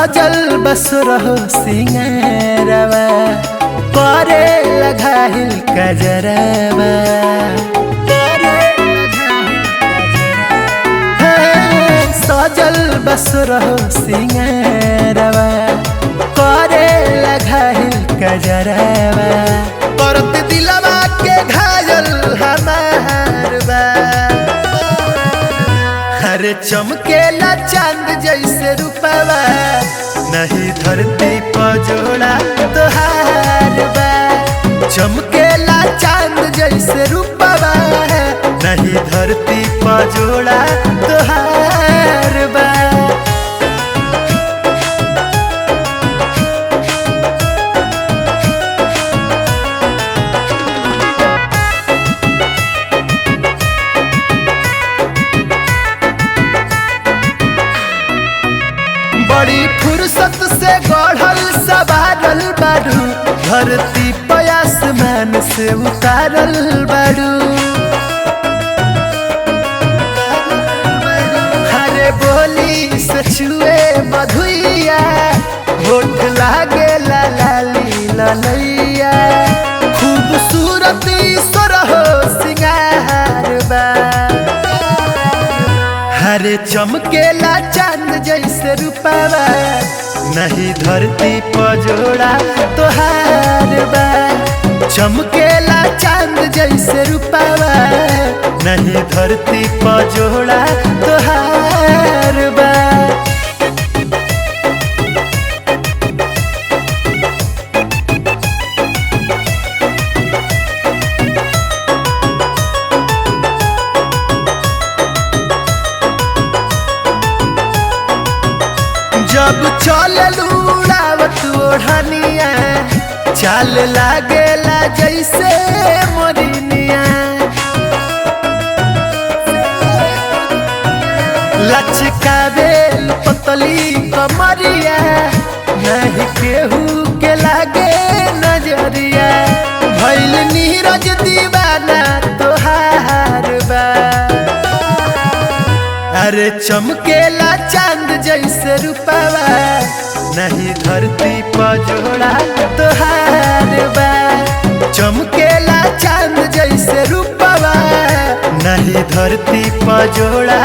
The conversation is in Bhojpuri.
सजल बसुरहो सिंगारवा करे लगाहिल कजरवा सजल बसुरहो सिंगारवा करे लगाहिल कजरवा करत दिलवा के घायल हमार बा हरे चमकेला चांद जैसे रूपवा नहीं धरती पर जोड़ा तोहार बा चमकेला चांद जैसे रूपवा नहीं धरती पर जोड़ा तोहार बा बड़ी फुर्सत से गढ़ल सवारल बारू धरती पे आसमान से उतारल बारू हरे बोली से छुए मधुइया होठ लागे लाली ललैया खूबसूरत सोरहो सिंगार बा हरे चमकेला चांद जैसे रूपवा नहीं धरती पर जोड़ा तोहार बा चमकेला चांद जैसे रूपवा नहीं धरती पर जोड़ा तोहार बा जब चल लूड़ावत ओढ़निया चाल लागेला जैसे मोरनिया लचकावेल पतली कमरिया नहीं केहू के लागे नजरिया भइल नीरज दीवाना तोहार बा अरे चमकेला चांद जैसे रूपवा नहीं धरती पर जोड़ा तोहार बा चमकेला चांद जैसे रूपवा नहीं धरती पर जोड़ा